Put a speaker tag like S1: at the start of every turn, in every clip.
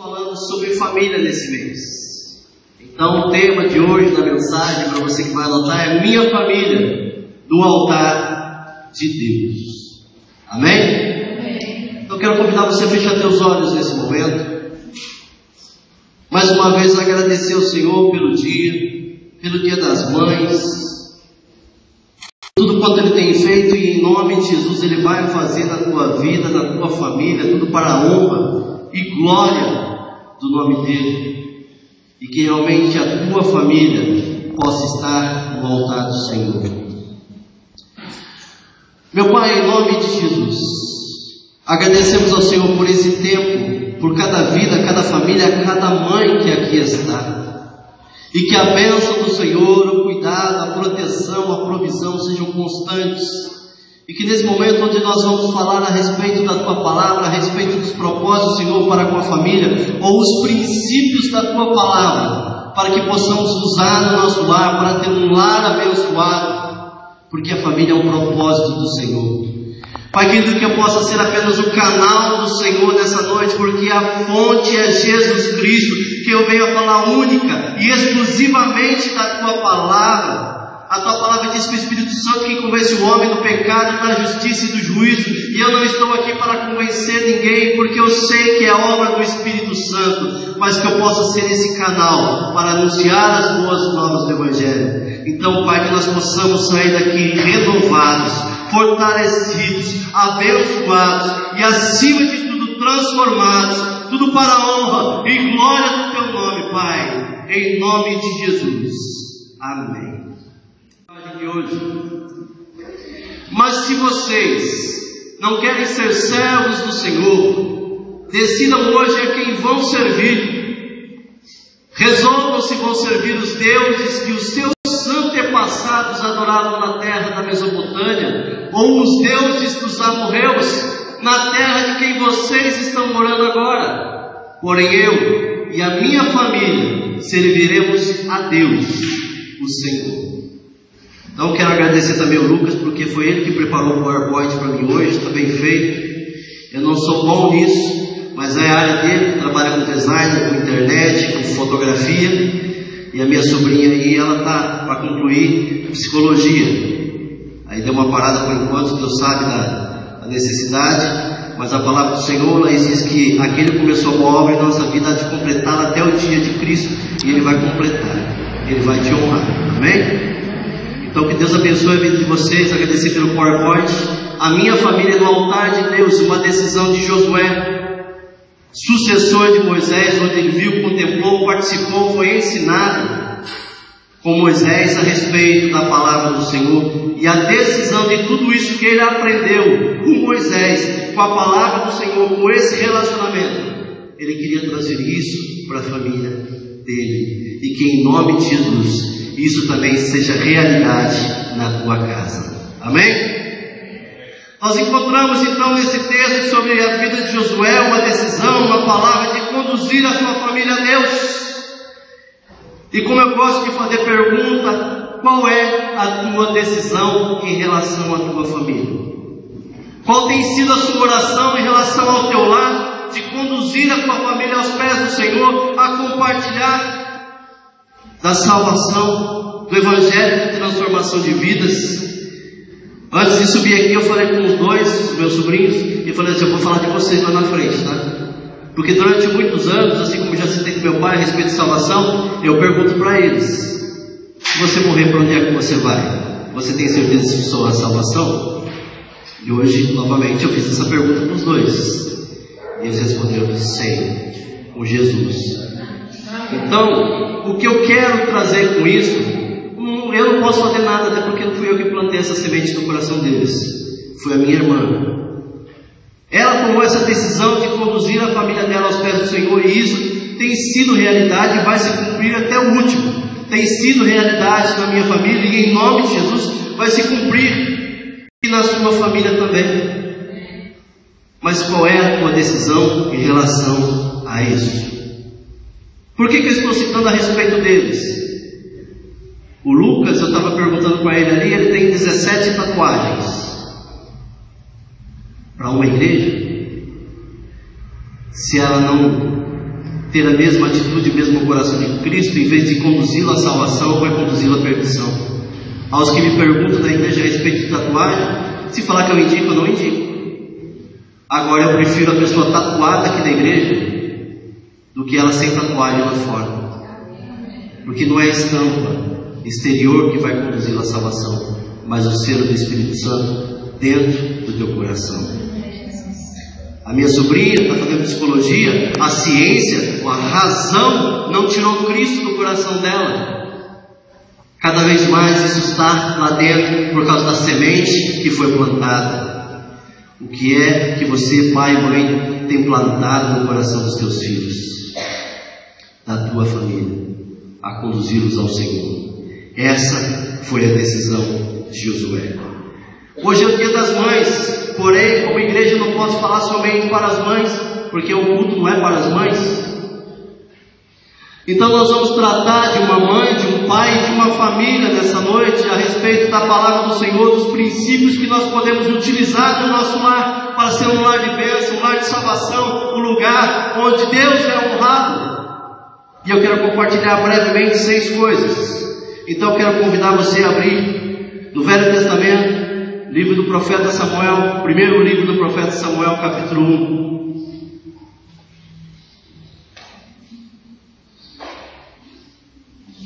S1: Falando sobre família nesse mês. Então o tema de hoje da mensagem, para você que vai anotar, é minha família no altar de Deus. Amém? Amém. Então quero convidar você a fechar teus olhos nesse momento. Mais uma vez agradecer ao Senhor pelo dia das mães, tudo quanto Ele tem feito, e em nome de Jesus Ele vai fazer na tua vida, na tua família, tudo para a honra e glória do nome dEle, e que realmente a tua família possa estar no altar do Senhor. Meu Pai, em nome de Jesus, agradecemos ao Senhor por esse tempo, por cada vida, cada família, cada mãe que aqui está, e que a bênção do Senhor, o cuidado, a proteção, a provisão sejam constantes. E que nesse momento onde nós vamos falar a respeito da Tua Palavra, a respeito dos propósitos, Senhor, para com a família, ou os princípios da Tua Palavra, para que possamos usar no nosso lar, para ter um lar abençoado, porque a família é um propósito do Senhor. Pai querido, que eu possa ser apenas o canal do Senhor nessa noite, porque a fonte é Jesus Cristo, que eu venho a falar única e exclusivamente da Tua Palavra. A Tua Palavra diz que o Espírito Santo que convence o homem do pecado, da justiça e do juízo. E eu não estou aqui para convencer ninguém, porque eu sei que é obra do Espírito Santo, mas que eu possa ser esse canal para anunciar as boas novas do Evangelho. Então, Pai, que nós possamos sair daqui renovados, fortalecidos, abençoados e, acima de tudo, transformados, tudo para a honra e glória do Teu nome, Pai, em nome de Jesus. Amém. De hoje. Mas se vocês não querem ser servos do Senhor, decidam hoje a quem vão servir. Resolvam se vão servir os deuses que os seus antepassados adoravam na terra da Mesopotâmia, ou os deuses dos amorreus na terra de quem vocês estão morando agora. Porém eu e a minha família serviremos a Deus, o Senhor. Então quero agradecer também ao Lucas, porque foi ele que preparou o PowerPoint para mim hoje, está bem feito. Eu não sou bom nisso, mas é a área dele, trabalha com design, com internet, com fotografia. E a minha sobrinha aí, ela está para concluir psicologia. Aí deu uma parada por enquanto, Deus sabe da necessidade, mas a palavra do Senhor, ela diz que aquele que começou uma obra em nossa vida há de completá-la até o dia de Cristo, e Ele vai completar, Ele vai te honrar, amém? Então que Deus abençoe a vida de vocês. Agradecer pelo PowerPoint. A minha família no altar de Deus, uma decisão de Josué, sucessor de Moisés, onde ele viu, contemplou, participou, foi ensinado com Moisés a respeito da palavra do Senhor, e a decisão de tudo isso que ele aprendeu com Moisés, com a palavra do Senhor, com esse relacionamento, ele queria trazer isso para a família dele, e que em nome de Jesus isso também seja realidade na tua casa. Amém? Nós encontramos então nesse texto sobre a vida de Josué uma decisão, uma palavra de conduzir a sua família a Deus. E como eu gosto de fazer pergunta, qual é a tua decisão em relação à tua família? Qual tem sido a sua oração em relação ao teu lar, de conduzir a tua família aos pés do Senhor, a compartilhar da salvação, do Evangelho de transformação de vidas? Antes de subir aqui, eu falei com os meus sobrinhos, e falei assim: eu vou falar de vocês lá na frente, tá? Porque durante muitos anos, assim como já citei com meu pai a respeito de salvação, eu pergunto para eles: se você morrer, para onde é que você vai? Você tem certeza de sua salvação? E hoje, novamente, eu fiz essa pergunta para os dois, e eles responderam: sei, com Jesus. Então, o que eu quero trazer com isso, eu não posso fazer nada, até porque não fui eu que plantei essa semente no coração deles, foi a minha irmã. Ela tomou essa decisão de conduzir a família dela aos pés do Senhor, e isso tem sido realidade e vai se cumprir até o último. Tem sido realidade na minha família, e em nome de Jesus vai se cumprir e na sua família também. Mas qual é a tua decisão em relação a isso? Por que eu estou citando a respeito deles? O Lucas, eu estava perguntando para ele ali, ele tem 17 tatuagens. Para uma igreja, se ela não ter a mesma atitude, o mesmo coração de Cristo, em vez de conduzi-lo à salvação, vai conduzi-lo à perdição. Aos que me perguntam da igreja a respeito de tatuagem, se falar que eu indico, eu não indico. Agora eu prefiro a pessoa tatuada aqui na igreja do que ela sem tatuagem lá fora, porque não é a estampa exterior que vai conduzi-la à salvação, mas o selo do Espírito Santo dentro do teu coração. A minha sobrinha está fazendo psicologia, a ciência, a razão não tirou Cristo do coração dela. Cada vez mais isso está lá dentro por causa da semente que foi plantada. O que é que você, pai e mãe, tem plantado no coração dos teus filhos, da tua família, a conduzi-los ao Senhor? Essa foi a decisão de Josué. Hoje é o dia das mães, porém, como igreja, eu não posso falar somente para as mães, porque o culto não é para as mães. Então nós vamos tratar de uma mãe, de um pai, de uma família nessa noite, a respeito da palavra do Senhor, dos princípios que nós podemos utilizar no nosso lar, para ser um lar de bênção, um lar de salvação, um lugar onde Deus é honrado. E eu quero compartilhar brevemente 6 coisas. Então eu quero convidar você a abrir no Velho Testamento, livro do profeta Samuel, primeiro livro do profeta Samuel, capítulo 1.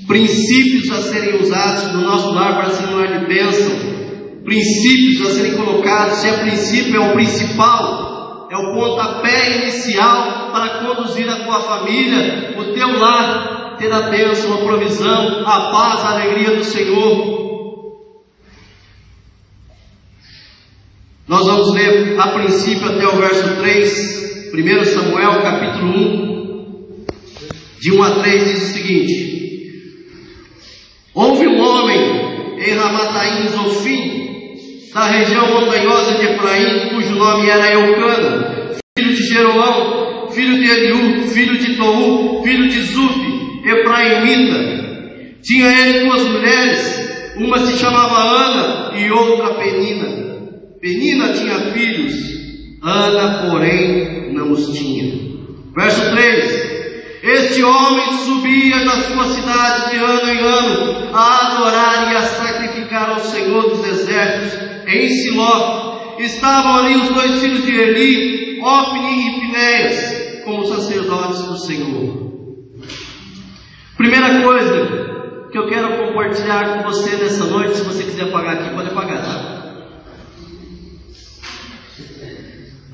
S1: Princípios a serem usados no nosso lar para ser um lar de bênção, princípios a serem colocados. Se é princípio, é o principal, é o pontapé inicial para conduzir a tua família, o teu lar, ter a bênção, a provisão, a paz, a alegria do Senhor. Nós vamos ler a princípio até o verso 3, 1 Samuel capítulo 1, de 1 a 3, diz o seguinte: houve um homem em Ramataim Zofim, da região montanhosa de Efraim, cujo nome era Eucana, filho de Jeroão, filho de Eliú, filho de Tou, filho de Zufi, Efraimita. Tinha ele 2 mulheres, uma se chamava Ana e outra Penina. Penina tinha filhos, Ana, porém, não os tinha. Verso 3: este homem subia das suas cidades de ano em ano a adorar e a sacrificar ao Senhor dos exércitos em Siló. Estavam ali os 2 filhos de Eli, Ofni e Finéias, como sacerdotes do Senhor. Primeira coisa que eu quero compartilhar com você nessa noite, se você quiser apagar aqui, pode apagar, tá?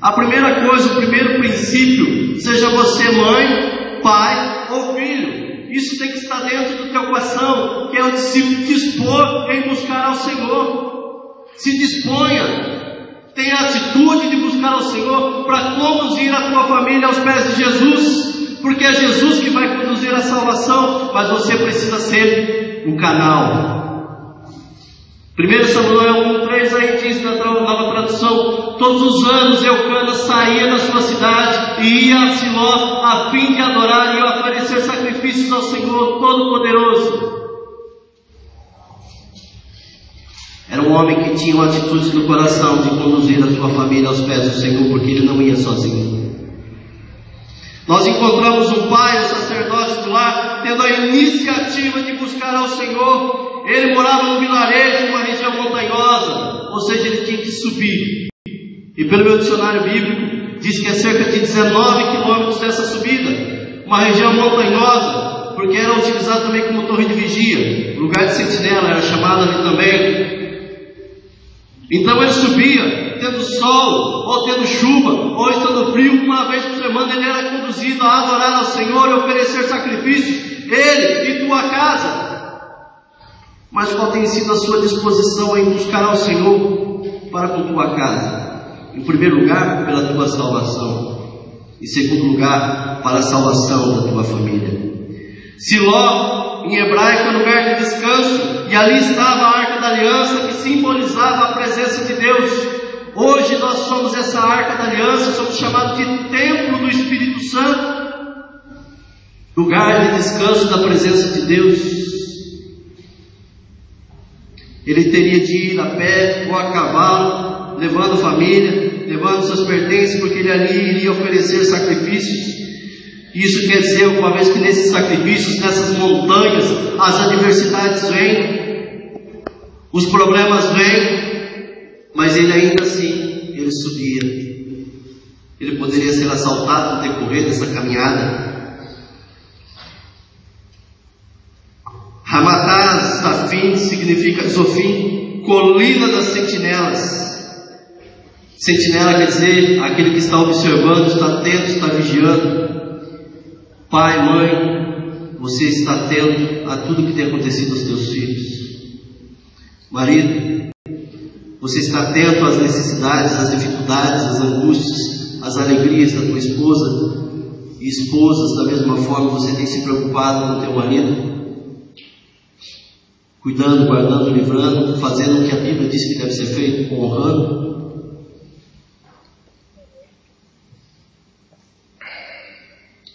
S1: A primeira coisa, o primeiro princípio, seja você mãe, pai ou filho, isso tem que estar dentro do teu coração, que é o de se dispor em buscar ao Senhor. Se disponha, tenha a atitude de buscar ao Senhor para conduzir a tua família aos pés de Jesus, porque é Jesus que vai conduzir a salvação, mas você precisa ser o canal. 1 Samuel 1,3 aí diz na nova tradução: todos os anos Eucana saía da sua cidade e ia a Siló a fim de adorar e oferecer sacrifícios ao Senhor Todo-Poderoso. Era um homem que tinha uma atitude no coração de conduzir a sua família aos pés do Senhor, porque ele não ia sozinho. Nós encontramos um pai, um sacerdote do lar, tendo a iniciativa de buscar ao Senhor. Ele morava num vilarejo, numa região montanhosa, ou seja, ele tinha que subir. E pelo meu dicionário bíblico, diz que é cerca de 19 quilômetros dessa subida. Uma região montanhosa, porque era utilizado também como torre de vigia, lugar de sentinela, era chamado ali também. Então ele subia, tendo sol, ou tendo chuva, ou estando frio, uma vez por semana ele era conduzido a adorar ao Senhor e oferecer sacrifícios, ele e tua casa. Mas qual tem sido a sua disposição em buscar ao Senhor para com tua casa? Em primeiro lugar, pela tua salvação. Em segundo lugar, para a salvação da tua família. Siló, em hebraico, é lugar de descanso, e ali estava a Arca da Aliança, que simbolizava a presença de Deus. Hoje nós somos essa Arca da Aliança, somos chamados de Templo do Espírito Santo, lugar de descanso da presença de Deus. Ele teria de ir a pé ou a cavalo, levando família, levando seus pertences, porque ele ali iria oferecer sacrifícios. Isso quer dizer, uma vez que nesses sacrifícios, nessas montanhas, as adversidades vêm, os problemas vêm, mas ele ainda assim, ele subia. Ele poderia ser assaltado no decorrer dessa caminhada. Ramatá Zafim significa Zofim, colina das sentinelas. Sentinela quer dizer aquele que está observando, está atento, está vigiando. Pai, mãe, você está atento a tudo que tem acontecido aos teus filhos. Marido, você está atento às necessidades, às dificuldades, às angústias, às alegrias da tua esposa. E esposas, da mesma forma, você tem se preocupado com o teu marido, cuidando, guardando, livrando, fazendo o que a Bíblia diz que deve ser feito, honrando.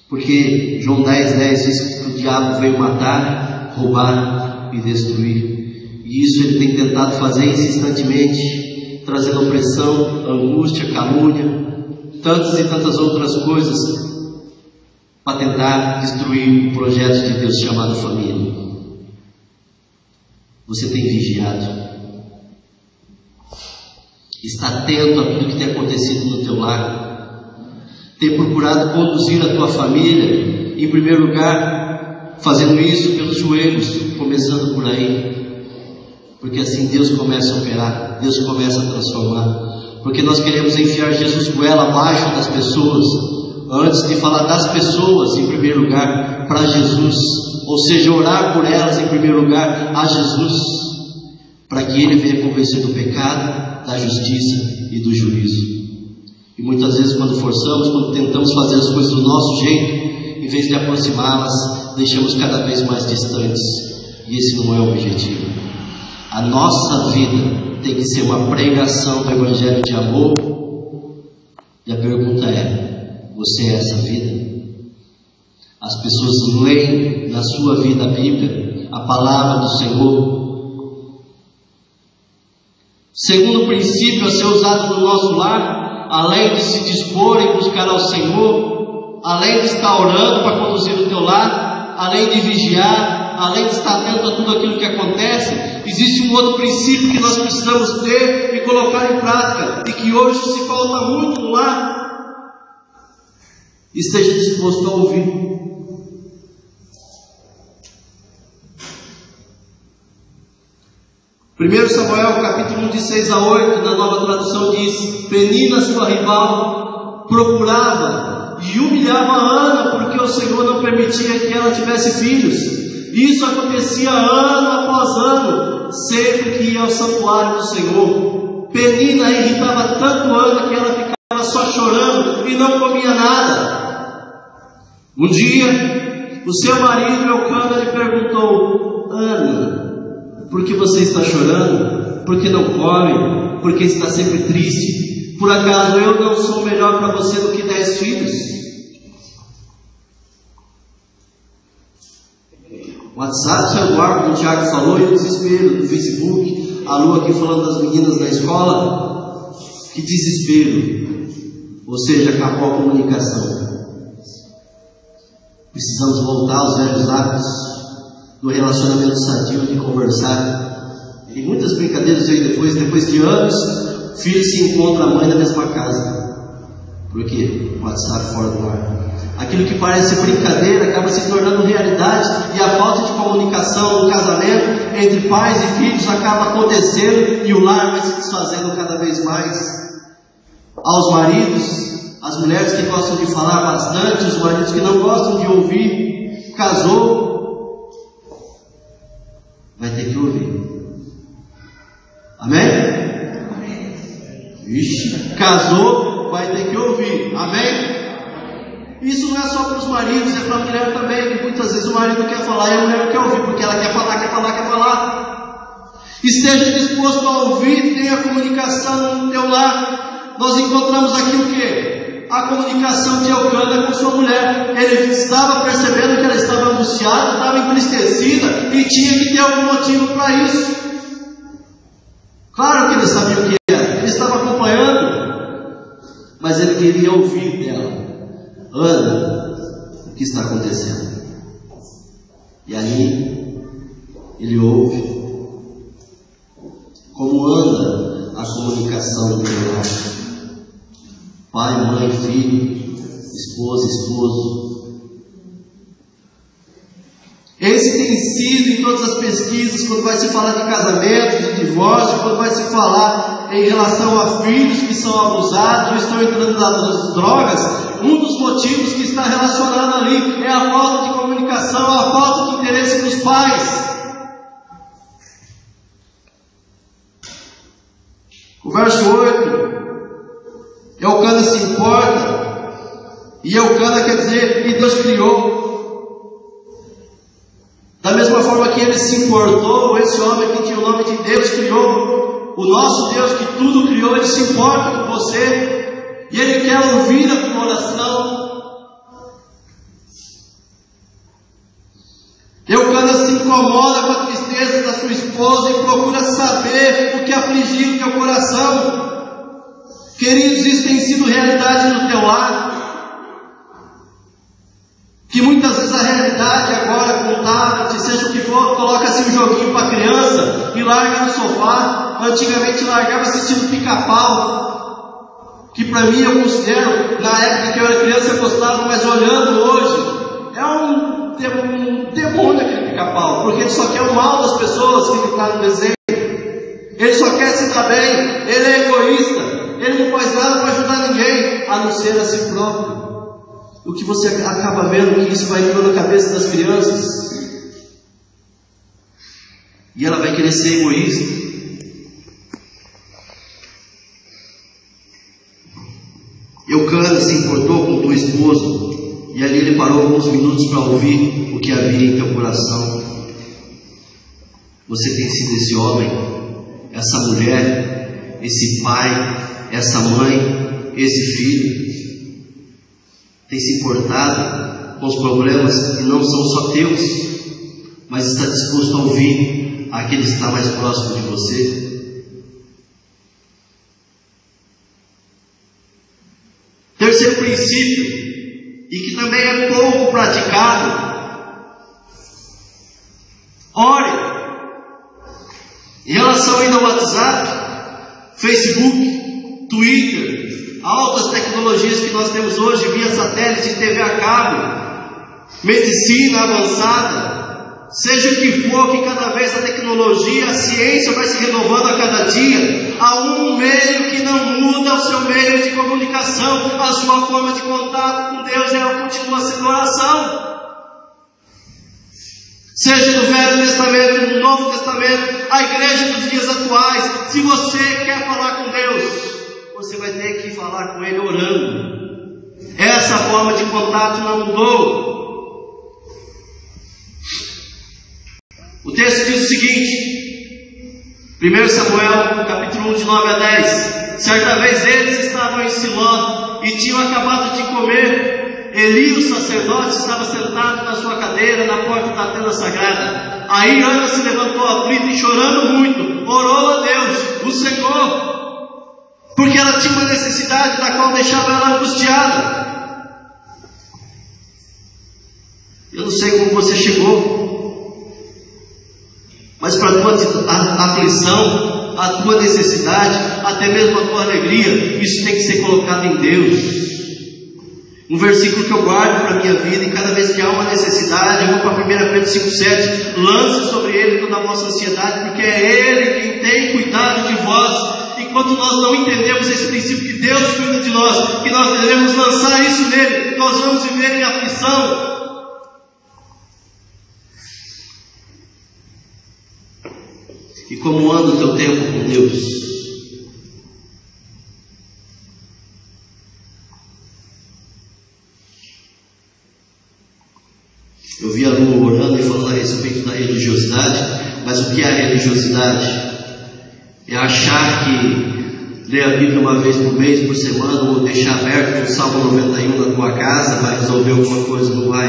S1: Porque João 10:10 diz que o diabo veio matar, roubar e destruir. E isso ele tem tentado fazer insistentemente, trazendo opressão, angústia, calúnia, tantas e tantas outras coisas, para tentar destruir o projeto de Deus chamado família. Você tem vigiado, está atento a tudo que tem acontecido no teu lar, tem procurado conduzir a tua família, em primeiro lugar, fazendo isso pelos joelhos, começando por aí, porque assim Deus começa a operar, Deus começa a transformar, porque nós queremos enfiar Jesus goela abaixo das pessoas, antes de falar das pessoas em primeiro lugar, para Jesus, ou seja, orar por elas em primeiro lugar, a Jesus, para que Ele venha convencer do pecado, da justiça e do juízo. E muitas vezes quando forçamos, quando tentamos fazer as coisas do nosso jeito, em vez de aproximá-las, deixamos cada vez mais distantes. E esse não é o objetivo. A nossa vida tem que ser uma pregação do Evangelho de amor. E a pergunta é: você é essa vida? As pessoas leem na sua vida a Bíblia, a palavra do Senhor. Segundo princípio a ser usado no nosso lar, além de se dispor em buscar ao Senhor, além de estar orando para conduzir o teu lar, além de vigiar, além de estar atento a tudo aquilo que acontece, existe um outro princípio que nós precisamos ter e colocar em prática, e que hoje se falta muito no lar. Esteja disposto a ouvir. Primeiro Samuel, capítulo 1, de 6 a 8, na Nova Tradução diz: Penina, sua rival, procurava e humilhava Ana, porque o Senhor não permitia que ela tivesse filhos. Isso acontecia ano após ano, sempre que ia ao santuário do Senhor. Penina irritava tanto Ana que ela ficava só chorando e não comia nada. Um dia, o seu marido Elcana lhe perguntou: Ana, por que você está chorando? Por que não come? Por que está sempre triste? Por acaso eu não sou melhor para você do que 10 filhos? O WhatsApp, celular, como o Tiago falou, e o desespero do Facebook, a Lu aqui falando das meninas da escola. Que desespero! Ou seja, acabou a comunicação. Precisamos voltar aos velhos hábitos do relacionamento sadio, de conversar. E muitas brincadeiras aí depois de anos, o filho se encontra a mãe na mesma casa. Por quê? O WhatsApp fora do ar. Aquilo que parece brincadeira acaba se tornando realidade, e a falta de comunicação no casamento entre pais e filhos acaba acontecendo, e o lar vai se desfazendo cada vez mais. Aos maridos, as mulheres que gostam de falar bastante, os maridos que não gostam de ouvir, casou, vai ter que ouvir. Amém? Ixi, casou, vai ter que ouvir. Amém? Isso não é só para os maridos, é para a mulher também, que muitas vezes o marido quer falar e a mulher não quer ouvir, porque ela quer falar. Esteja disposto a ouvir, tenha comunicação no teu lar. Nós encontramos aqui o quê? A comunicação de Elcana com sua mulher. Ele estava percebendo que ela estava angustiada, estava entristecida e tinha que ter algum motivo para isso. Claro que ele sabia o que era, ele estava acompanhando, mas ele queria ouvir dela. Ana, que está acontecendo. E ali ele ouve como anda a comunicação do teu lar. Pai, mãe, filho, esposa, esposo. Esse tem sido em todas as pesquisas, quando vai se falar de casamento, de divórcio, quando vai se falar em relação a filhos que são abusados ou estão entrando nas drogas, um dos motivos que está relacionado ali é a falta de comunicação, a falta de interesse dos pais. O verso 8, Elcana se importa, e Elcana quer dizer, e Deus criou. Da mesma forma que ele se importou, esse homem que tinha o nome de Deus criou, o nosso Deus que tudo criou, ele se importa com você, e ele quer ouvir a tua oração. Elcana se incomoda com a tristeza da sua esposa e procura saber o que afligiu o teu coração. Queridos, isso tem sido realidade no teu lar. Que muitas vezes a realidade agora com tablet, seja o que for, coloca-se um joguinho para a criança e larga no sofá. Antigamente largava assistindo Pica-Pau, que para mim eu considero, na época que eu era criança eu gostava, mas olhando hoje, é um demônio aquele Pica-Pau, porque ele só quer o mal das pessoas que ele está no desenho. Ele só quer se dar bem, ele é egoísta, ele não faz nada para ajudar ninguém, a não ser a si próprio. O que você acaba vendo, que isso vai entrando na cabeça das crianças, e ela vai querer ser egoísta. Elcana se importou com o teu esposo, e ali ele parou alguns minutos para ouvir o que havia em teu coração. Você tem sido esse homem, essa mulher, esse pai, essa mãe, esse filho. Tem se importado com os problemas que não são só teus, mas está disposto a ouvir aquele que está mais próximo de você. Terceiro princípio, e que também é pouco praticado: ore. Em relação ainda ao WhatsApp, Facebook, Twitter, altas tecnologias que nós temos hoje via satélite, TV a cabo, medicina avançada, seja o que for, que cada vez a tecnologia, a ciência vai se renovando a cada dia. Há um meio que não muda o seu meio de comunicação, a sua forma de contato com Deus, ela continua sendo oração. Seja no Velho Testamento, no Novo Testamento, a igreja dos dias atuais, se você quer falar com Deus, você vai ter que falar com Ele orando. Essa forma de contato não mudou. O texto diz o seguinte, 1 Samuel, capítulo 1, de 9 a 10. Certa vez eles estavam em Siló e tinham acabado de comer. Eli, o sacerdote, estava sentado na sua cadeira na porta da tenda sagrada. Aí Ana se levantou aflita e chorando muito, orou a Deus, o Senhor, porque ela tinha uma necessidade da qual deixava ela angustiada. Eu não sei como você chegou, mas para a tua aflição, a tua necessidade, até mesmo a tua alegria, isso tem que ser colocado em Deus. Um versículo que eu guardo para a minha vida, e cada vez que há uma necessidade, eu vou para 1 Pedro 5,7, lance sobre Ele toda a vossa ansiedade, porque é Ele quem tem cuidado de vós. Enquanto nós não entendemos esse princípio que Deus cuida de nós, que nós devemos lançar isso nele, nós vamos viver em aflição. E como anda o teu tempo com Deus? Eu vi a Lu orando e falando a respeito da religiosidade, mas o que é a religiosidade? É achar que ler a Bíblia uma vez por mês, por semana, ou deixar aberto o Salmo 91 na tua casa vai resolver alguma coisa, não vai.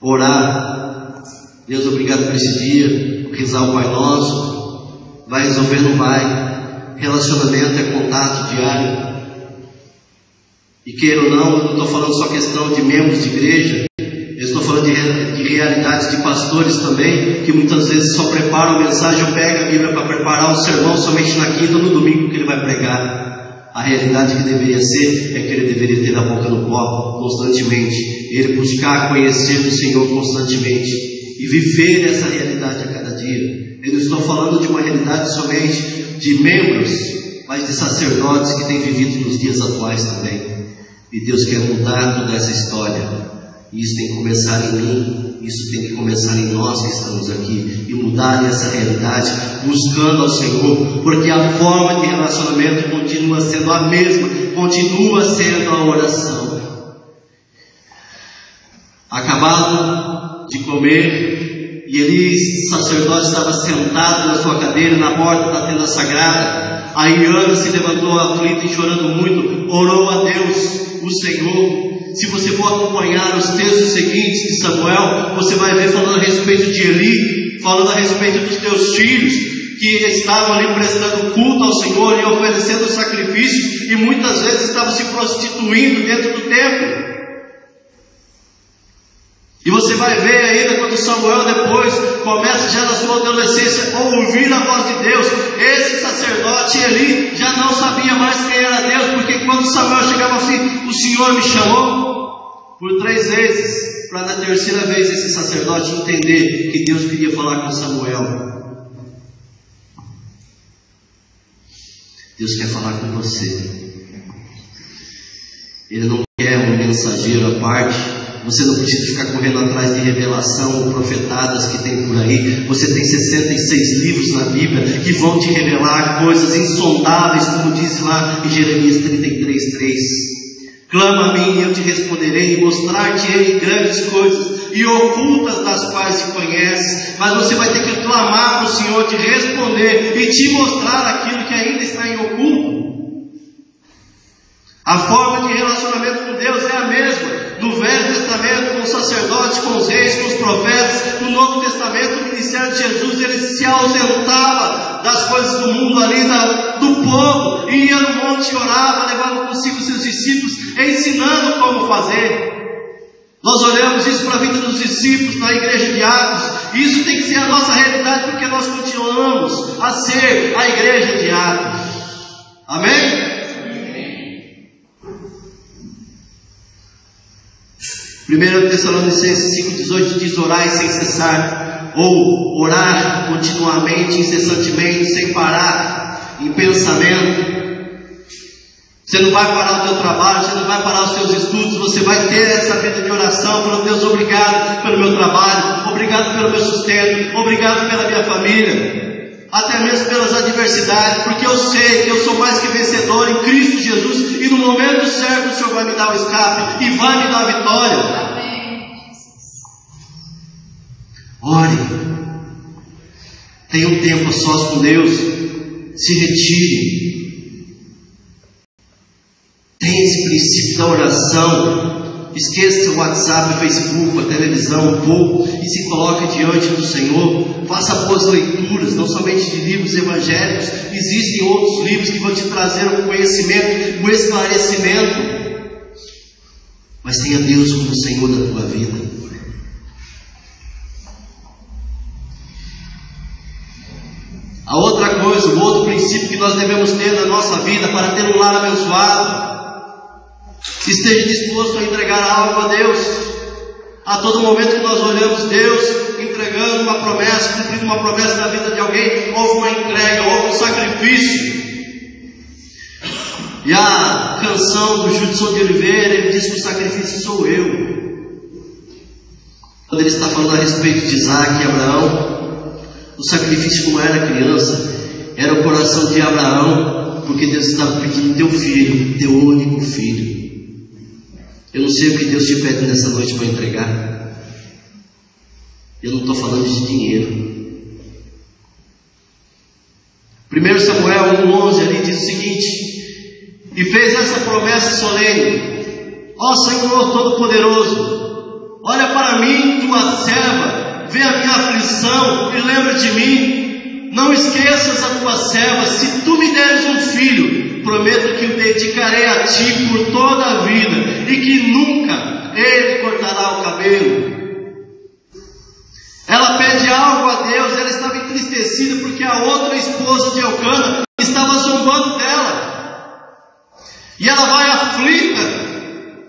S1: Orar, Deus, obrigado por esse dia, rezar o Pai Nosso, vai resolver, não vai. Relacionamento é contato diário. E queira ou não, eu não estou falando só questão de membros de igreja, eu estou falando de realidades de pastores também, que muitas vezes só preparam a mensagem ou pegam a Bíblia para preparar o sermão somente na quinta ou no domingo que ele vai pregar. A realidade que deveria ser é que ele deveria ter a boca no pó constantemente, ele buscar conhecer o Senhor constantemente e viver essa realidade a cada dia. Eu não estou falando de uma realidade somente de membros, mas de sacerdotes que têm vivido nos dias atuais também. E Deus quer mudar toda essa história. Isso tem que começar em mim, isso tem que começar em nós que estamos aqui, e mudar essa realidade, buscando ao Senhor, porque a forma de relacionamento continua sendo a mesma, continua sendo a oração. Acabado de comer, e Eli, sacerdote, estava sentado na sua cadeira, na porta da tenda sagrada. Aí Ana se levantou aflita e chorando muito, orou a Deus, o Senhor. Se você for acompanhar os textos seguintes de Samuel, você vai ver falando a respeito de Eli, falando a respeito dos teus filhos, que estavam ali prestando culto ao Senhor e oferecendo sacrifícios, e muitas vezes estavam se prostituindo dentro do templo. E você vai ver ainda quando Samuel depois começa já na sua adolescência a ouvir a voz de Deus. Esse sacerdote Eli já não sabia mais quem era Deus, porque quando Samuel chegava assim, o Senhor me chamou por 3 vezes, para na terceira vez esse sacerdote entender que Deus queria falar com Samuel. Deus quer falar com você. Ele não quer um mensageiro à parte. Você não precisa ficar correndo atrás de revelação ou profetadas que tem por aí. Você tem 66 livros na Bíblia que vão te revelar coisas insondáveis, como diz lá em Jeremias 33:3. Clama a mim e eu te responderei, e mostrar-te-ei grandes coisas e ocultas das quais te conheces. Mas você vai ter que clamar para o Senhor te responder e te mostrar aquilo que ainda está em oculto. A forma de relacionamento com Deus é a mesma. No Velho Testamento, com os sacerdotes, com os reis, com os profetas. No Novo Testamento, o ministério de Jesus, ele se ausentava das coisas do mundo ali, do povo, e ia no monte e orava, levando consigo seus discípulos, ensinando como fazer. Nós olhamos isso para a vida dos discípulos na igreja de Atos, e isso tem que ser a nossa realidade, porque nós continuamos a ser a igreja de Atos. Amém? 1 Tessalonicenses 5,18 diz: orai sem cessar, ou orar continuamente, incessantemente, sem parar, em pensamento. Você não vai parar o teu trabalho, você não vai parar os teus estudos, você vai ter essa vida de oração. Falando: Deus, obrigado pelo meu trabalho, obrigado pelo meu sustento, obrigado pela minha família, até mesmo pelas adversidades, porque eu sei que eu sou mais que vencedor em Cristo Jesus, e no momento certo o Senhor vai me dar o escape e vai me dar a vitória. Amém. Ore, tenha um tempo a sós com Deus, se retire, tenha esse princípio da oração. Esqueça o WhatsApp, o Facebook, a televisão um pouco e se coloque diante do Senhor. Faça boas leituras, não somente de livros evangélicos. Existem outros livros que vão te trazer o conhecimento, o esclarecimento. Mas tenha Deus como Senhor da tua vida. A outra coisa, o outro princípio que nós devemos ter na nossa vida para ter um lar abençoado: esteja disposto a entregar algo a Deus. A todo momento que nós olhamos Deus entregando uma promessa, cumprindo uma promessa na vida de alguém, houve uma entrega, houve um sacrifício. E a canção do Judson de Oliveira, ele diz que o sacrifício sou eu. Quando ele está falando a respeito de Isaac e Abraão, o sacrifício não era criança, era o coração de Abraão, porque Deus estava pedindo teu filho, teu único filho. Eu não sei o que Deus te pede nessa noite para entregar. Eu não estou falando de dinheiro. 1 Samuel 1,11 ali diz o seguinte: e fez essa promessa solene: ó Senhor Todo-Poderoso, olha para mim, tua serva, vê a minha aflição e lembra de mim. Não esqueças a tua serva. Se tu me deres um filho, prometo que o dedicarei a ti por toda a vida, e que nunca ele cortará o cabelo. Ela pede algo a Deus, ela estava entristecida porque a outra esposa de Elcana estava zombando dela. E ela vai aflita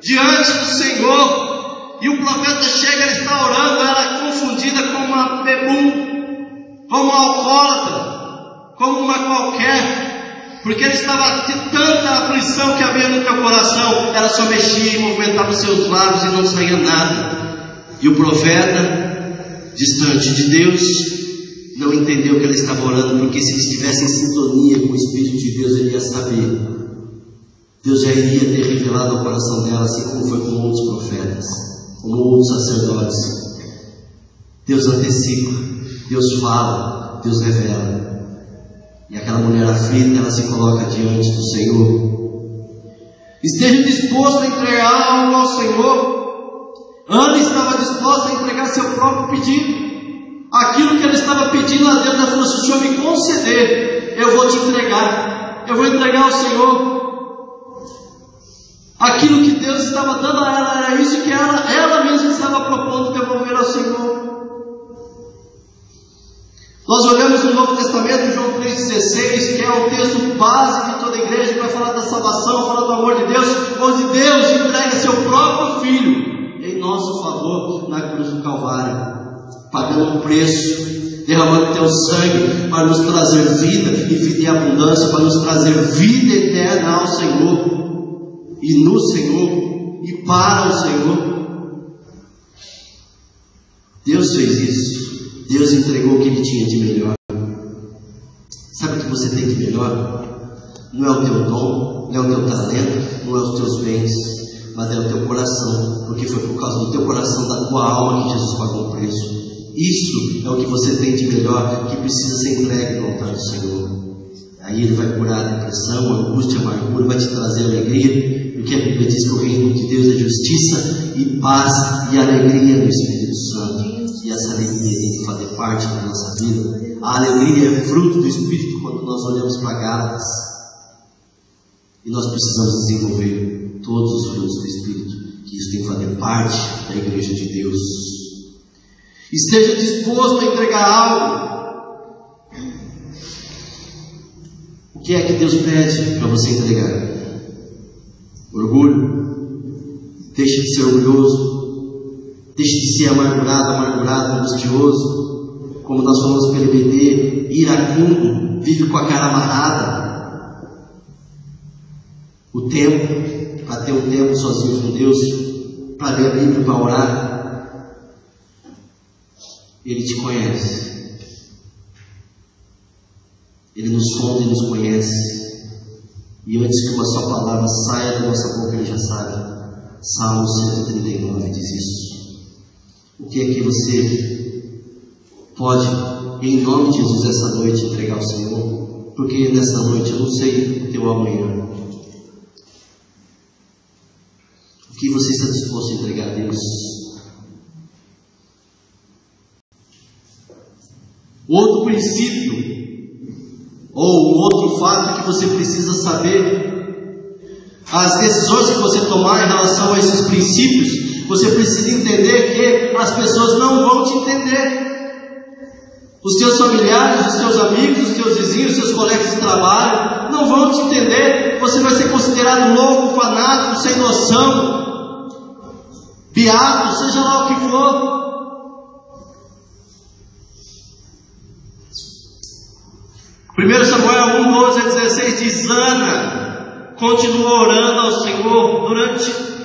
S1: diante do Senhor, e o profeta chega, ela está orando, ela é confundida como uma bebum, como uma alcoólatra, como uma qualquer, porque ele estava de tanta aflição que havia no teu coração. Ela só mexia e movimentava os seus lábios e não saía nada. E o profeta, distante de Deus, não entendeu que ela estava orando, porque se ele estivesse em sintonia com o Espírito de Deus, ele ia saber. Deus já iria ter revelado ao coração dela, assim como foi com outros profetas, como outros sacerdotes. Deus antecipa, Deus fala, Deus revela. E aquela mulher aflita, ela se coloca diante do Senhor. Esteja disposto a entregar algo ao Senhor. Ana estava disposta a entregar seu próprio pedido. Aquilo que ela estava pedindo a Deus, ela falou: se o Senhor me conceder, eu vou te entregar. Eu vou entregar ao Senhor. Aquilo que Deus estava dando a ela, era isso que ela mesma estava propondo devolver ao Senhor. Nós olhamos no Novo Testamento, em João 3,16, que é o texto base de toda a igreja, que vai falar da salvação, falar do amor de Deus, onde Deus entrega seu próprio Filho em nosso favor na cruz do Calvário, pagando um preço, derramando teu sangue para nos trazer vida e vida em abundância, para nos trazer vida eterna ao Senhor, e no Senhor, e para o Senhor. Deus fez isso. Deus entregou o que Ele tinha de melhor. Sabe o que você tem de melhor? Não é o teu dom, não é o teu talento, não é os teus bens, mas é o teu coração, porque foi por causa do teu coração, da tua alma, que Jesus pagou o preço. Isso é o que você tem de melhor, que precisa ser entregue no altar do Senhor. Aí Ele vai curar a depressão, a angústia, a amargura, vai te trazer alegria, porque a Bíblia diz que o reino de Deus é justiça e paz e alegria do Espírito Santo. E essa alegria tem que fazer parte da nossa vida. A alegria é fruto do Espírito quando nós olhamos para Gálatas. E nós precisamos desenvolver todos os frutos do Espírito, que isso tem que fazer parte da igreja de Deus. Esteja disposto a entregar algo. O que é que Deus pede para você entregar? Orgulho. Deixe de ser orgulhoso. Deixe de ser amargurado, angustioso, como nós falamos pelo EBD, iracundo, vive com a cara amarrada. O tempo, para ter um tempo sozinho com Deus, para ler a Bíblia, para orar. Ele te conhece. Ele nos sonda e nos conhece. E antes que uma só palavra saia da nossa boca, Ele já sabe. Salmo 139 diz isso. O que é que você pode, em nome de Jesus, essa noite entregar ao Senhor? Porque nessa noite eu não sei o teu amanhã. O que você está disposto a entregar a Deus? Outro princípio, ou um outro fato que você precisa saber: as decisões que você tomar em relação a esses princípios, você precisa entender que as pessoas não vão te entender. Os teus familiares, os teus amigos, os teus vizinhos, os teus colegas de trabalho não vão te entender. Você vai ser considerado louco, fanático, sem noção, beato, seja lá o que for. Primeiro Samuel 1:12-16 diz: Ana continuou orando ao Senhor durante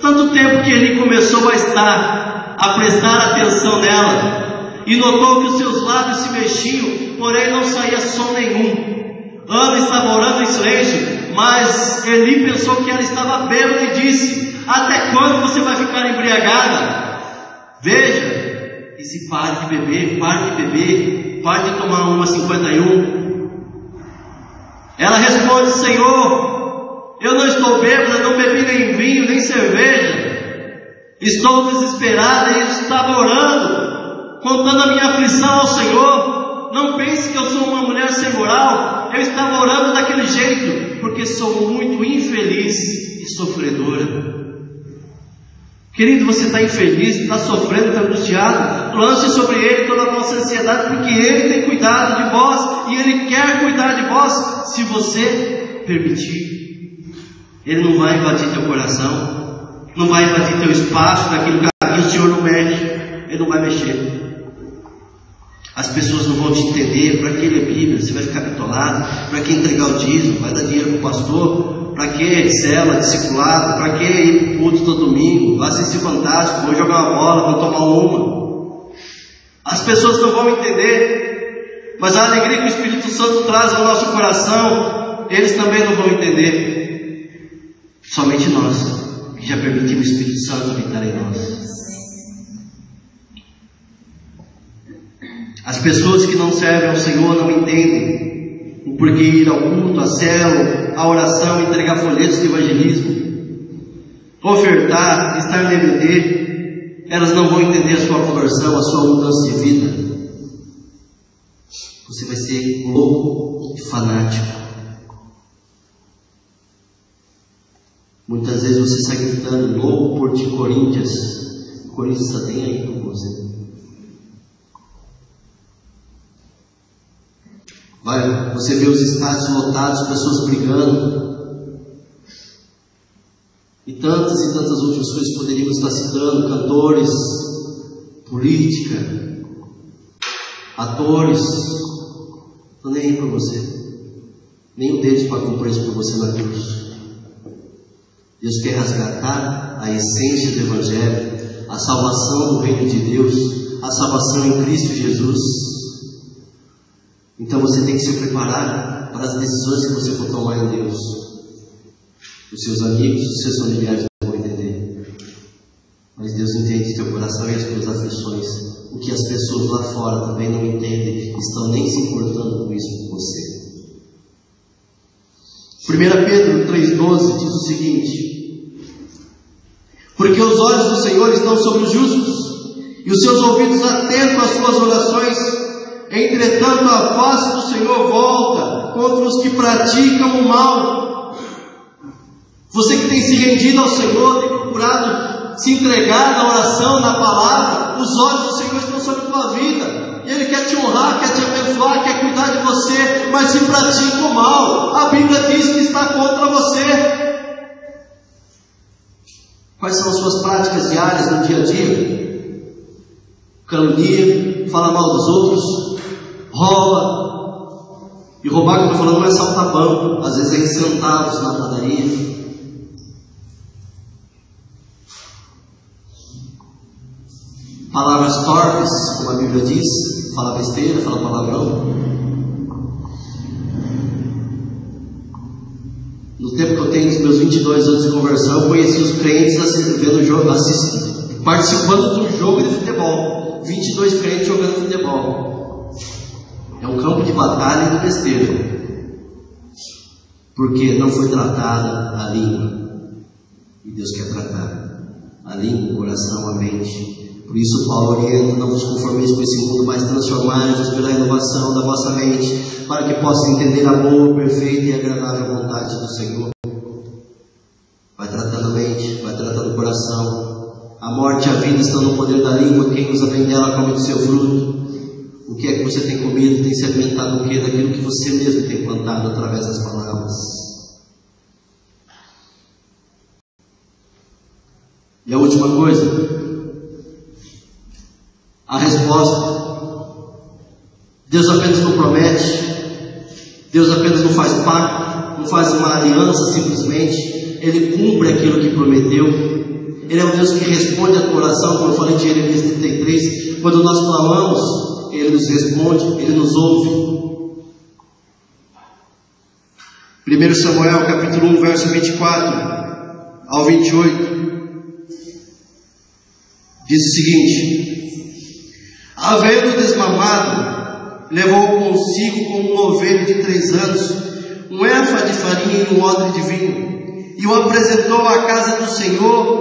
S1: tanto tempo que ele começou a prestar atenção nela, e notou que os seus lábios se mexiam, porém não saía som nenhum. Ana estava orando em silêncio, mas Eli pensou que ela estava bêbada e disse: até quando você vai ficar embriagada? Veja, e se pare de beber, pare de tomar uma 51. Ela responde: Senhor, eu não estou bêbada, não bebi nem vinho, nem cerveja. Estou desesperada e estava orando, contando a minha aflição ao Senhor. Não pense que eu sou uma mulher sem moral. Eu estava orando daquele jeito. Porque sou muito infeliz e sofredora. Querido, você está infeliz, está sofrendo, está angustiado, lance sobre Ele toda a nossa ansiedade, porque Ele tem cuidado de vós, e Ele quer cuidar de vós, se você permitir. Ele não vai invadir teu coração, não vai invadir teu espaço, daquilo que o Senhor não mexe, Ele não vai mexer. As pessoas não vão te entender. Para que ler Bíblia? Você vai ficar bitolado? Para que entregar o dízimo? Vai dar dinheiro para o pastor? Para que célula, discipulado? Para que ir para o culto todo domingo? Vai assistir Fantástico, vou jogar uma bola, vou tomar uma. As pessoas não vão entender, mas a alegria que o Espírito Santo traz ao nosso coração, eles também não vão entender. Somente nós, que já permitimos o Espírito Santo habitar em nós. As pessoas que não servem ao Senhor não entendem o porquê ir ao culto, à célula, à oração, entregar folhetos de evangelismo, ofertar, estar na EBD. Elas não vão entender a sua conversão, a sua mudança de vida. Você vai ser louco e fanático. Muitas vezes você sai gritando: louco por ti, Corinthians. O Corinthians está bem aí com você. Você vê os estádios lotados, pessoas brigando, e tantas outras coisas poderíamos estar citando: cantores, política, atores. Não nem aí para você. Nenhum deles pagou um preço por você na cruz. Deus quer resgatar a essência do Evangelho, a salvação do reino de Deus, a salvação em Cristo Jesus. Então você tem que se preparar para as decisões que você for tomar em Deus. Os seus amigos, os seus familiares não vão entender, mas Deus entende teu coração e as tuas aflições. O que as pessoas lá fora também não entendem, estão nem se importando com isso com você. 1 Pedro 3,12 diz o seguinte: porque os olhos do Senhor estão sobre os justos, e os seus ouvidos atentos às suas orações. Entretanto, a face do Senhor volta contra os que praticam o mal. Você que tem se rendido ao Senhor, tem procurado se entregar na oração, na palavra, os olhos do Senhor estão sobre a tua vida. Ele quer te honrar, quer te abençoar, quer cuidar de você, mas se pratica o mal, a Bíblia diz que está contra você. Quais são as suas práticas diárias no dia a dia? Calunia, fala mal dos outros, rouba. E roubar, que eu estou falando, não é assaltar banco, às vezes é em centavos na padaria. Palavras torpes, como a Bíblia diz, fala besteira, fala palavrão. No tempo que eu tenho, dos meus 22 anos de conversão, eu conheci os crentes vendo jogo, participando de um jogo de futebol. 22 crentes jogando futebol. É um campo de batalha e de besteira, porque não foi tratada a língua, e Deus quer tratar a língua, o coração, a mente. Por isso Paulo orienta: não vos conformeis com esse mundo, mas transformai-vos pela renovação da vossa mente, para que possa entender a boa, perfeita e agradável vontade do Senhor. Vai tratando a mente, vai tratando o coração. A morte e a vida estão no poder da língua, quem usa bem dela come do seu fruto. O que é que você tem comido? Tem se alimentado do quê? Daquilo que você mesmo tem plantado através das palavras. E a última coisa, a resposta. Deus apenas não promete, Deus apenas não faz pacto, não faz uma aliança simplesmente. Ele cumpre aquilo que prometeu. Ele é um Deus que responde a tua oração, como eu falei de Jeremias 33. Quando nós clamamos, Ele nos responde, Ele nos ouve. 1 Samuel capítulo 1, verso 24 ao 28 diz o seguinte: havendo desmamado, levou consigo como um novilho de 3 anos, um éfa de farinha e um odre de vinho, e o apresentou à casa do Senhor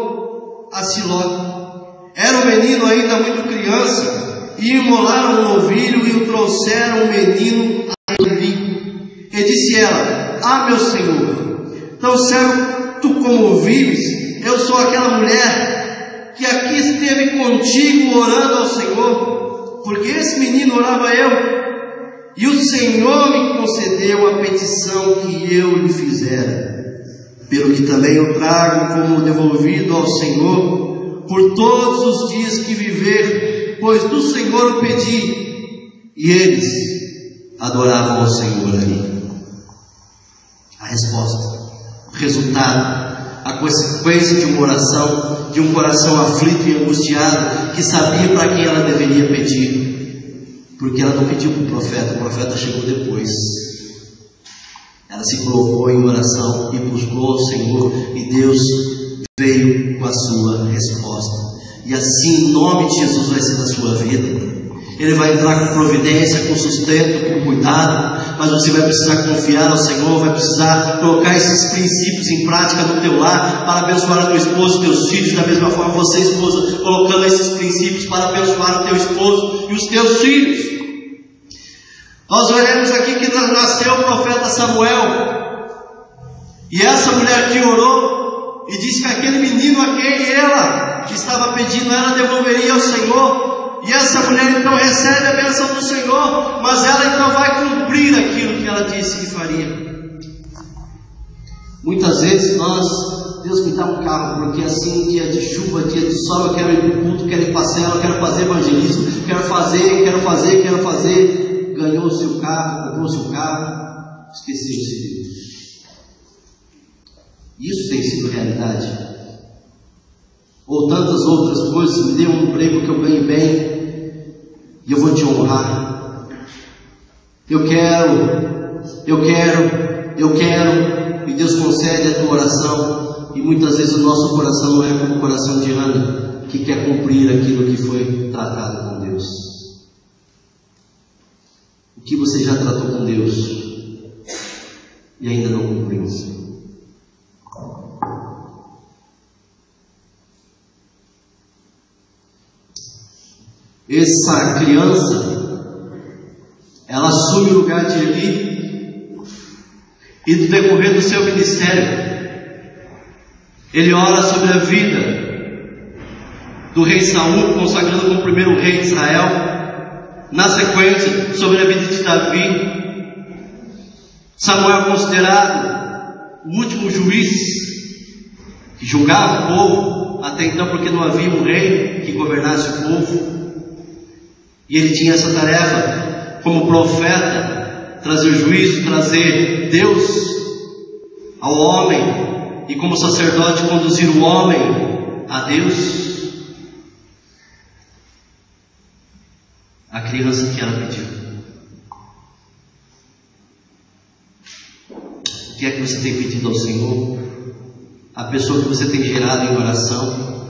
S1: a Siló. Era o menino ainda muito criança, e imolaram o novilho e o trouxeram o menino a Eli. E disse ela: Ah, meu Senhor, tão cego tu como vives, eu sou aquela mulher que aqui esteve contigo orando ao Senhor, porque esse menino orava eu, e o Senhor me concedeu a petição que eu lhe fizera, pelo que também eu trago como devolvido ao Senhor, por todos os dias que viver, pois do Senhor o pedi. E eles adoravam ao Senhor ali. A resposta, o resultado, a consequência de uma oração, de um coração aflito e angustiado, que sabia para quem ela deveria pedir, porque ela não pediu para o profeta chegou depois. Ela se colocou em oração e buscou ao Senhor, e Deus veio com a sua resposta. E assim, em nome de Jesus, vai ser na sua vida. Ele vai entrar com providência, com sustento, com cuidado, mas você vai precisar confiar ao Senhor, vai precisar colocar esses princípios em prática no teu lar, para abençoar a tua esposa e teus filhos, da mesma forma você, esposa, colocando esses princípios para abençoar o teu esposo e os teus filhos. Nós veremos aqui que nasceu o profeta Samuel, e essa mulher que orou, e disse que aquele menino a quem ela que estava pedindo, ela devolveria ao Senhor. E essa mulher então recebe a bênção do Senhor, mas ela então vai cumprir aquilo que ela disse que faria. Muitas vezes Deus me dá um carro, porque assim, dia de chuva, dia de sol, eu quero ir para o culto, quero ir para a cela, eu quero fazer evangelismo, quero fazer. Ganhou o seu carro, comprou o seu carro, esqueceu-se de Deus. Isso tem sido realidade. Ou tantas outras coisas, me dê um emprego que eu ganhe bem, e eu vou te honrar. Eu quero, e Deus concede a tua oração, e muitas vezes o nosso coração não é como o coração de Ana, que quer cumprir aquilo que foi tratado com Deus. O que você já tratou com Deus, e ainda não cumpriu? Essa criança, ela assume o lugar de Eli, e no decorrer do seu ministério, ele ora sobre a vida do rei Saul, consagrando como primeiro rei de Israel. Na sequência, sobre a vida de Davi. Samuel é considerado o último juiz que julgava o povo, até então porque não havia um rei que governasse o povo. E ele tinha essa tarefa como profeta, trazer juízo, trazer Deus ao homem, e como sacerdote conduzir o homem a Deus. A criança que ela pediu. O que é que você tem pedido ao Senhor? A pessoa que você tem gerado em oração,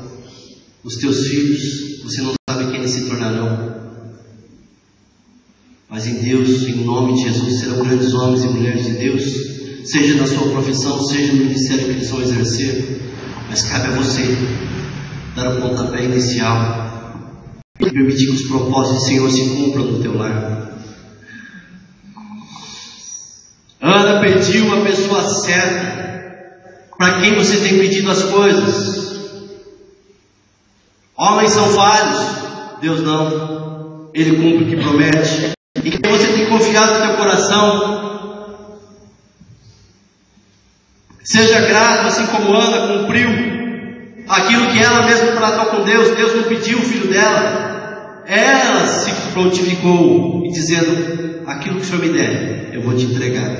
S1: os teus filhos, você não sabe quem eles se tornarão. Mas em Deus, em nome de Jesus, serão grandes homens e mulheres de Deus, seja na sua profissão, seja no ministério que eles vão exercer. Mas cabe a você dar o pontapé inicial e permitir que os propósitos do Senhor se cumpram no teu lar. Ana pediu a pessoa certa, para quem você tem pedido as coisas. Homens são vários, Deus não. Ele cumpre o que promete. E que você tem confiado no teu coração, seja grato, assim como Ana cumpriu aquilo que ela mesma tratou com Deus. Deus não pediu o filho dela, ela se prontificou e dizendo: aquilo que o Senhor me der, eu vou te entregar.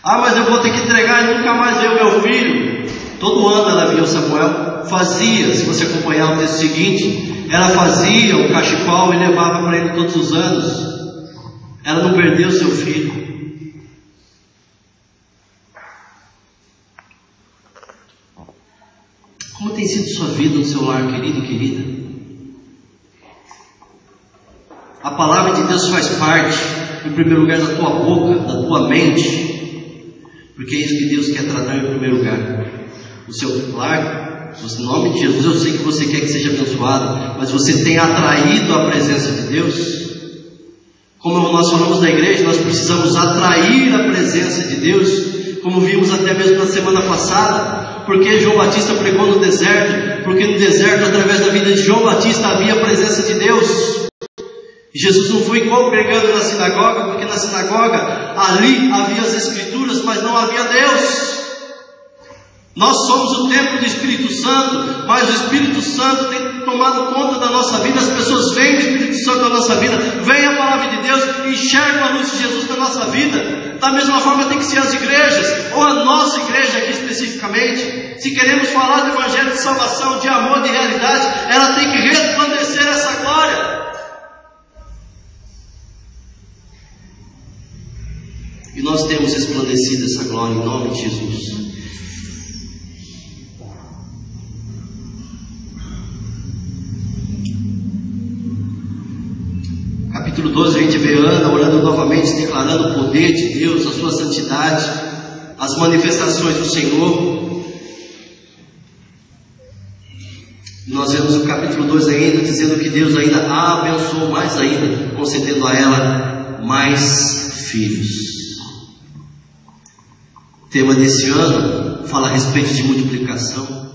S1: Ah, mas eu vou ter que entregar e nunca mais ver o meu filho. Todo ano ela via o Samuel, fazia, se você acompanhar o texto seguinte, ela fazia um cachecol e levava para ele todos os anos. Ela não perdeu seu filho. Como tem sido sua vida no seu lar, querido e querida? A palavra de Deus faz parte, em primeiro lugar, da tua boca, da tua mente, porque é isso que Deus quer tratar em primeiro lugar. O seu lar, no nome de Jesus, eu sei que você quer que seja abençoado, mas você tem atraído a presença de Deus? Como nós falamos da igreja, nós precisamos atrair a presença de Deus, como vimos até mesmo na semana passada. Porque João Batista pregou no deserto? Porque no deserto, através da vida de João Batista, havia a presença de Deus. Jesus não foi congregando na sinagoga, porque na sinagoga ali havia as Escrituras, mas não havia Deus. Nós somos o templo do Espírito Santo, mas o Espírito Santo tem tomado conta da nossa vida. As pessoas veem o Espírito Santo na nossa vida, veem a palavra de Deus, enxergam a luz de Jesus na nossa vida. Da mesma forma tem que ser as igrejas, ou a nossa igreja aqui especificamente. Se queremos falar do Evangelho de salvação, de amor, de realidade, ela tem que resplandecer essa glória. E nós temos resplandecido essa glória em nome de Jesus. Capítulo 12, a gente vê Ana orando novamente, declarando o poder de Deus, a sua santidade, as manifestações do Senhor. Nós vemos o capítulo 2 ainda, dizendo que Deus ainda a abençoou mais ainda, concedendo a ela mais filhos. O tema desse ano fala a respeito de multiplicação.